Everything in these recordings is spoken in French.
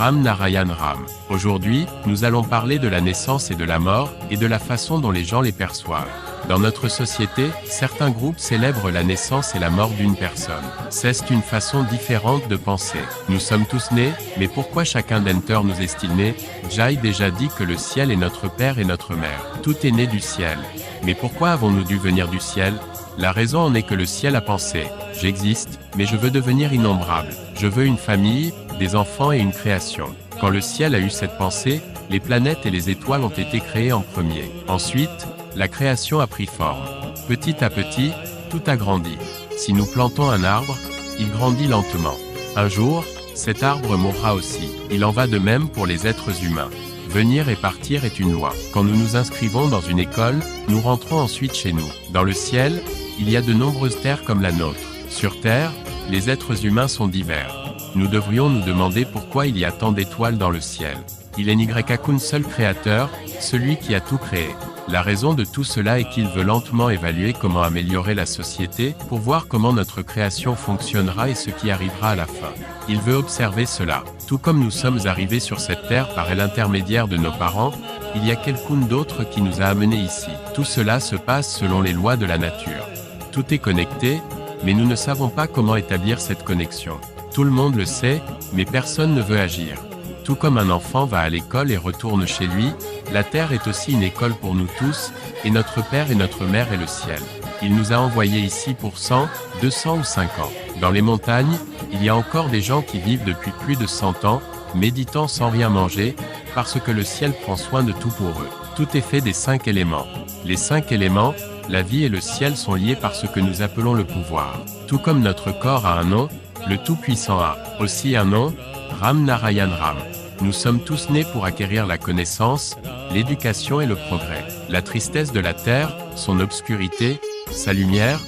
Ram Narayan Ram. Aujourd'hui, nous allons parler de la naissance et de la mort, et de la façon dont les gens les perçoivent. Dans notre société, certains groupes célèbrent la naissance et la mort d'une personne. C'est une façon différente de penser. Nous sommes tous nés, mais pourquoi chacun d'entre nous est-il né? Jai déjà dit que le ciel est notre père et notre mère. Tout est né du ciel. Mais pourquoi avons-nous dû venir du ciel? La raison en est que le ciel a pensé. J'existe, mais je veux devenir innombrable. Je veux une famille, des enfants et une création. Quand le ciel a eu cette pensée, les planètes et les étoiles ont été créées en premier. Ensuite, la création a pris forme. Petit à petit, tout a grandi. Si nous plantons un arbre, il grandit lentement. Un jour, cet arbre mourra aussi. Il en va de même pour les êtres humains. Venir et partir est une loi. Quand nous nous inscrivons dans une école, nous rentrons ensuite chez nous. Dans le ciel, il y a de nombreuses terres comme la nôtre. Sur Terre, les êtres humains sont divers. Nous devrions nous demander pourquoi il y a tant d'étoiles dans le ciel. Il n'y a qu'un seul créateur, celui qui a tout créé. La raison de tout cela est qu'il veut lentement évaluer comment améliorer la société, pour voir comment notre création fonctionnera et ce qui arrivera à la fin. Il veut observer cela. Tout comme nous sommes arrivés sur cette terre par l'intermédiaire de nos parents, il y a quelqu'un d'autre qui nous a amenés ici. Tout cela se passe selon les lois de la nature. Tout est connecté, mais nous ne savons pas comment établir cette connexion. Tout le monde le sait, mais personne ne veut agir. Tout comme un enfant va à l'école et retourne chez lui, la terre est aussi une école pour nous tous, et notre père et notre mère est le ciel. Il nous a envoyés ici pour 100, 200 ou 5 ans. Dans les montagnes, il y a encore des gens qui vivent depuis plus de 100 ans, méditant sans rien manger, parce que le ciel prend soin de tout pour eux. Tout est fait des 5 éléments. Les 5 éléments, la vie et le ciel sont liés par ce que nous appelons le pouvoir. Tout comme notre corps a un nom, le Tout-Puissant a aussi un nom, Ram Narayan Ram. Nous sommes tous nés pour acquérir la connaissance, l'éducation et le progrès. La tristesse de la terre, son obscurité, sa lumière,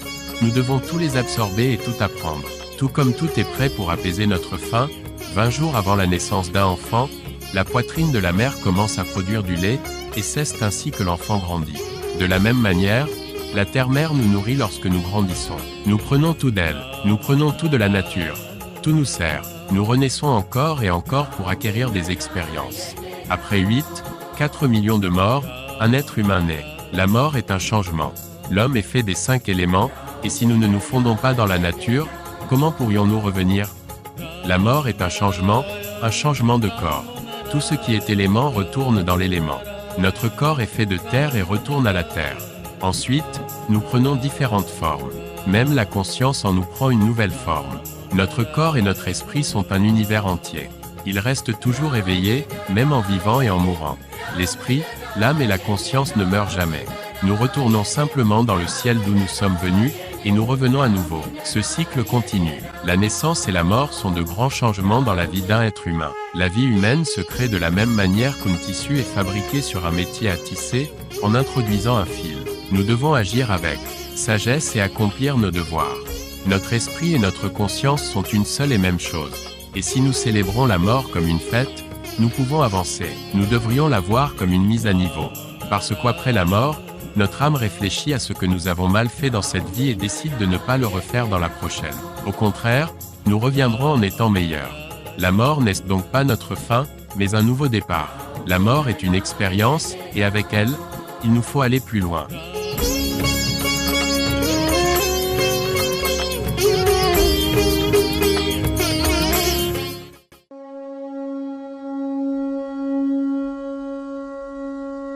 nous devons tous les absorber et tout apprendre. Tout comme tout est prêt pour apaiser notre faim, 20 jours avant la naissance d'un enfant, la poitrine de la mère commence à produire du lait, et c'est ainsi que l'enfant grandit. De la même manière, la terre-mère nous nourrit lorsque nous grandissons. Nous prenons tout d'elle, nous prenons tout de la nature. Tout nous sert. Nous renaissons encore et encore pour acquérir des expériences. Après 4 millions de morts, un être humain naît. La mort est un changement. L'homme est fait des 5 éléments, et si nous ne nous fondons pas dans la nature, comment pourrions-nous revenir? La mort est un changement de corps. Tout ce qui est élément retourne dans l'élément. Notre corps est fait de terre et retourne à la terre. Ensuite, nous prenons différentes formes. Même la conscience en nous prend une nouvelle forme. Notre corps et notre esprit sont un univers entier. Ils restent toujours éveillés, même en vivant et en mourant. L'esprit, l'âme et la conscience ne meurent jamais. Nous retournons simplement dans le ciel d'où nous sommes venus, et nous revenons à nouveau. Ce cycle continue. La naissance et la mort sont de grands changements dans la vie d'un être humain. La vie humaine se crée de la même manière qu'un tissu est fabriqué sur un métier à tisser, en introduisant un fil. Nous devons agir avec sagesse et accomplir nos devoirs. Notre esprit et notre conscience sont une seule et même chose. Et si nous célébrons la mort comme une fête, nous pouvons avancer. Nous devrions la voir comme une mise à niveau. Parce qu'après la mort, notre âme réfléchit à ce que nous avons mal fait dans cette vie et décide de ne pas le refaire dans la prochaine. Au contraire, nous reviendrons en étant meilleurs. La mort n'est donc pas notre fin, mais un nouveau départ. La mort est une expérience, et avec elle, il nous faut aller plus loin.